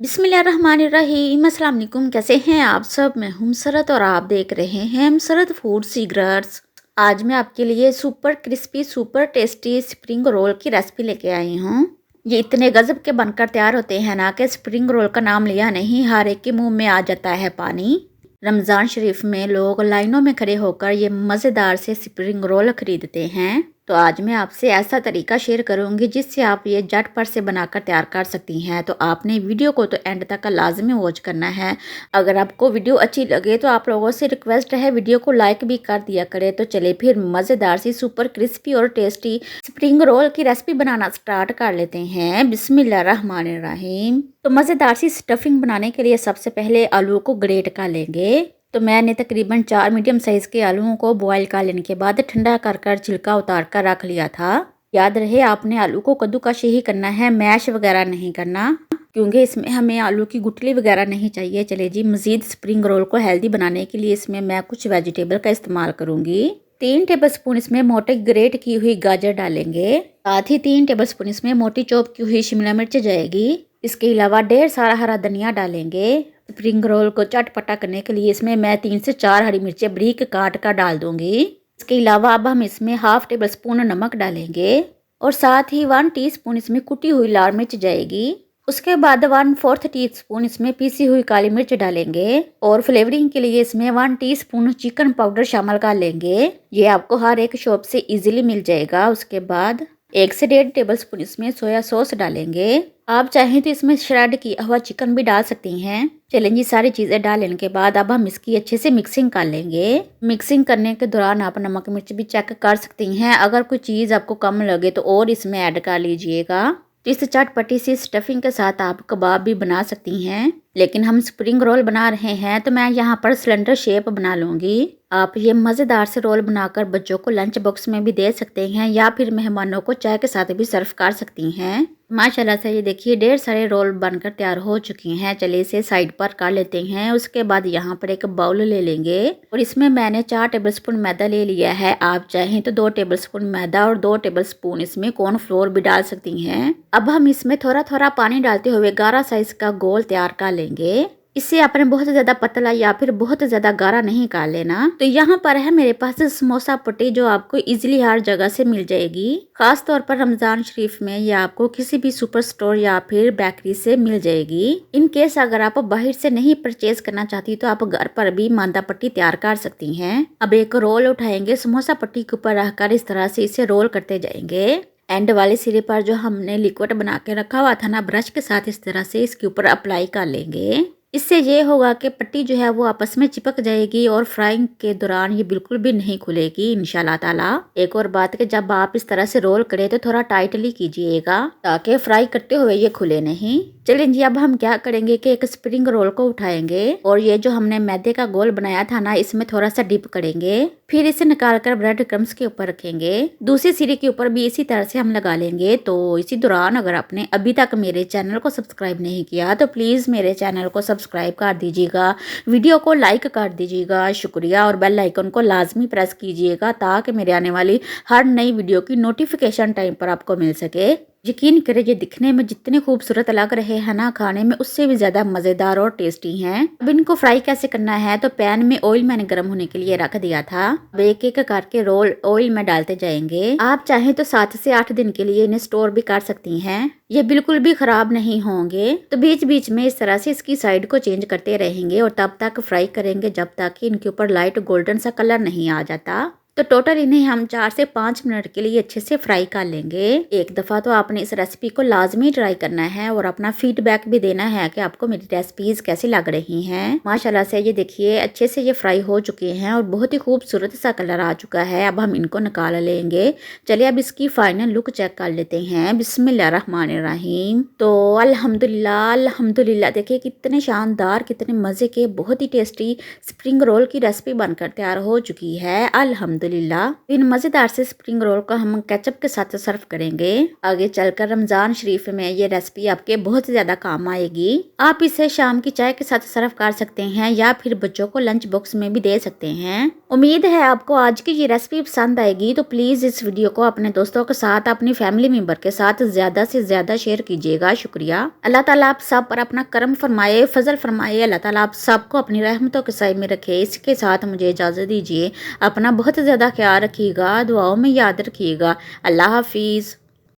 बिस्मिल्लाहिर्रहमानिर्रहीम। अस्सलाम वालेकुम। कैसे हैं आप सब? मैं हूं सरत और आप देख रहे हैं सरत फूड सीक्रेट्स। आज मैं आपके लिए super crispy super tasty spring roll की रेसिपी लेके आई हूं। ये इतने गजब के बनकर तैयार होते हैं ना कि स्प्रिंग रोल का नाम लिया नहीं हर एक के मुंह में आ जाता है पानी। रमज़ान शरीफ में लोग लाइनों में खड़े होकर ये मज़ेदार से स्प्रिंग रोल खरीदते हैं। तो आज मैं आपसे ऐसा तरीका शेयर करूंगी जिससे आप ये झटपट से बनाकर तैयार कर सकती हैं। तो आपने वीडियो को तो एंड तक लाजमी वॉच करना है। अगर आपको वीडियो अच्छी लगे तो आप लोगों से रिक्वेस्ट है वीडियो को लाइक भी कर दिया करें। तो चले फिर मज़ेदार सी सुपर क्रिस्पी और टेस्टी स्प्रिंग रोल की रेसिपी बनाना स्टार्ट कर लेते हैं। बिस्मिल्लाहिर्रहमानिर्रहीम। तो मज़ेदार सी स्टफिंग बनाने के लिए सबसे पहले आलू को ग्रेट कर लेंगे। तो मैंने तकरीबन 4 मीडियम साइज़ के आलूओं को बॉईल कर लेने के बाद ठंडा कर छिलका उतार कर रख लिया था। याद रहे आपने आलू को कद्दूकस ही करना है, मैश वगैरह नहीं करना, क्योंकि इसमें हमें आलू की गुठली वगैरह नहीं चाहिए। चले जी, मज़ीद स्प्रिंग रोल को हेल्दी बनाने के लिए इसमें मैं कुछ वेजिटेबल का इस्तेमाल करूँगी। 3 टेबलस्पून इसमें मोटे ग्रेट की हुई गाजर डालेंगे। साथ ही 3 टेबलस्पून इसमें मोटी चॉप की हुई शिमला मिर्च जाएगी। इसके अलावा ढेर सारा हरा धनिया डालेंगे। स्प्रिंग रोल को चटपटा करने के लिए इसमें मैं 3 से 4 हरी मिर्चें बारीक काट कर डाल दूंगी। इसके अलावा अब हम इसमें हाफ टेबल स्पून नमक डालेंगे और साथ ही 1 टीस्पून इसमें कुटी हुई लाल मिर्च जाएगी। उसके बाद 1/4 टीस्पून इसमें पीसी हुई काली मिर्च डालेंगे और फ्लेवरिंग के लिए इसमें 1 टीस्पून चिकन पाउडर शामिल कर लेंगे। ये आपको हर एक शॉप से इजीली मिल जाएगा। उसके बाद 1 से 1.5 टेबलस्पून इसमें सोया सॉस डालेंगे। आप चाहें तो इसमें श्रेड की हुआ चिकन भी डाल सकती हैं। चलें जी, सारी चीज़ें डाल लेने के बाद अब हम इसकी अच्छे से मिक्सिंग कर लेंगे। मिक्सिंग करने के दौरान आप नमक मिर्च भी चेक कर सकती हैं। अगर कोई चीज़ आपको कम लगे तो और इसमें ऐड कर लीजिएगा। तो इस चटपटी सी स्टफिंग के साथ आप कबाब भी बना सकती हैं, लेकिन हम स्प्रिंग रोल बना रहे हैं तो मैं यहाँ पर सिलेंडर शेप बना लूँगी। आप ये मज़ेदार से रोल बनाकर बच्चों को लंच बॉक्स में भी दे सकते हैं या फिर मेहमानों को चाय के साथ भी सर्व कर सकती हैं। माशाल्लाह से ये देखिए ढेर सारे रोल बनकर तैयार हो चुके हैं। चलिए इसे साइड पर कर लेते हैं। उसके बाद यहाँ पर एक बाउल ले लेंगे और इसमें मैंने 4 टेबलस्पून मैदा ले लिया है। आप चाहें तो 2 टेबलस्पून मैदा और 2 टेबलस्पून इसमें कॉर्नफ्लोर भी डाल सकती हैं। अब हम इसमें थोड़ा थोड़ा पानी डालते हुए गाढ़ा साइज का गोल तैयार कर लेंगे। इससे आपने बहुत ज्यादा पतला या फिर बहुत ज्यादा गाढ़ा नहीं कर लेना। तो यहाँ पर है मेरे पास समोसा पट्टी जो आपको इजीली हर जगह से मिल जाएगी। खास तौर पर रमजान शरीफ में ये आपको किसी भी सुपर स्टोर या फिर बेकरी से मिल जाएगी। इन केस अगर आप बाहर से नहीं परचेज करना चाहती तो आप घर पर भी मांदा पट्टी तैयार कर सकती हैं। अब एक रोल उठाएंगे, समोसा पट्टी के ऊपर रखकर इस तरह से इसे रोल करते जाएंगे। एंड वाले सिरे पर जो हमने लिक्विड बना के रखा हुआ था ना, ब्रश के साथ इस तरह से इसके ऊपर अप्लाई कर लेंगे। इससे ये होगा कि पट्टी जो है वो आपस में चिपक जाएगी और फ्राइंग के दौरान ये बिल्कुल भी नहीं खुलेगी इंशाल्लाह ताला। एक और बात कि जब आप इस तरह से रोल करें तो थोड़ा टाइटली कीजिएगा ताकि फ्राई करते हुए ये खुले नहीं। चलिए जी, अब हम क्या करेंगे कि एक स्प्रिंग रोल को उठाएंगे और ये जो हमने मैदे का गोल बनाया था ना, इसमें थोड़ा सा डिप करेंगे। फिर इसे निकाल कर ब्रेड क्रम्स के ऊपर रखेंगे। दूसरे सिरे के ऊपर भी इसी तरह से हम लगा लेंगे। तो इसी दौरान अगर आपने अभी तक मेरे चैनल को सब्सक्राइब नहीं किया तो प्लीज़ मेरे चैनल को सब्सक्राइब कर दीजिएगा, वीडियो को लाइक कर दीजिएगा, शुक्रिया। और बेल आइकन को लाजमी प्रेस कीजिएगा ताकि मेरे आने वाली हर नई वीडियो की नोटिफिकेशन टाइम पर आपको मिल सके। यकीन करें ये दिखने में जितने खूबसूरत लग रहे हैं ना, खाने में उससे भी ज़्यादा मज़ेदार और टेस्टी हैं। अब इनको फ्राई कैसे करना है, तो पैन में ऑयल मैंने गर्म होने के लिए रख दिया था। अब एक एक करके रोल ऑयल में डालते जाएंगे। आप चाहें तो 7 से 8 दिन के लिए इन्हें स्टोर भी कर सकती हैं, ये बिल्कुल भी खराब नहीं होंगे। तो बीच बीच में इस तरह से इसकी साइड को चेंज करते रहेंगे और तब तक फ्राई करेंगे जब तक कि इनके ऊपर लाइट गोल्डन सा कलर नहीं आ जाता। तो टोटल इन्हें हम 4 से 5 मिनट के लिए अच्छे से फ्राई कर लेंगे। एक दफ़ा तो आपने इस रेसिपी को लाजमी ट्राई करना है और अपना फीडबैक भी देना है कि आपको मेरी रेसिपीज कैसी लग रही हैं। माशाल्लाह से ये देखिए अच्छे से ये फ्राई हो चुके हैं और बहुत ही खूबसूरत सा कलर आ चुका है। अब हम इनको निकाल लेंगे। चलिए अब इसकी फाइनल लुक चेक कर लेते हैं। बिस्मिल्लाहिर्रहमानिर्रहीम। तो अल्हम्दुलिल्लाह अल्हम्दुलिल्लाह, देखिए कितने शानदार, कितने मज़े के, बहुत ही टेस्टी स्प्रिंग रोल की रेसिपी बनकर तैयार हो चुकी है अल्हम्दुलिल्लाह। इन मज़ेदार से स्प्रिंग रोल को हम केचप के साथ सर्व करेंगे। आगे चलकर रमज़ान शरीफ में ये रेसिपी आपके बहुत ज़्यादा काम आएगी। आप इसे शाम की चाय के साथ सर्व कर सकते हैं या फिर बच्चों को लंच बॉक्स में भी दे सकते हैं। उम्मीद है आपको आज की ये रेसिपी पसंद आएगी, तो प्लीज़ इस वीडियो को अपने दोस्तों के साथ, अपनी फैमिली मेंबर के साथ ज़्यादा से ज़्यादा शेयर कीजिएगा। शुक्रिया। अल्लाह ताला आप सब पर अपना करम फरमाए, फजल फरमाए। अल्लाह ताला आप सबको अपनी रहमतों के साए में रखे। इसके साथ मुझे इजाज़त दीजिए। अपना बहुत ज़्यादा ख्याल रखिएगा, दुआओं में याद रखिएगा। अल्लाह हाफिज़।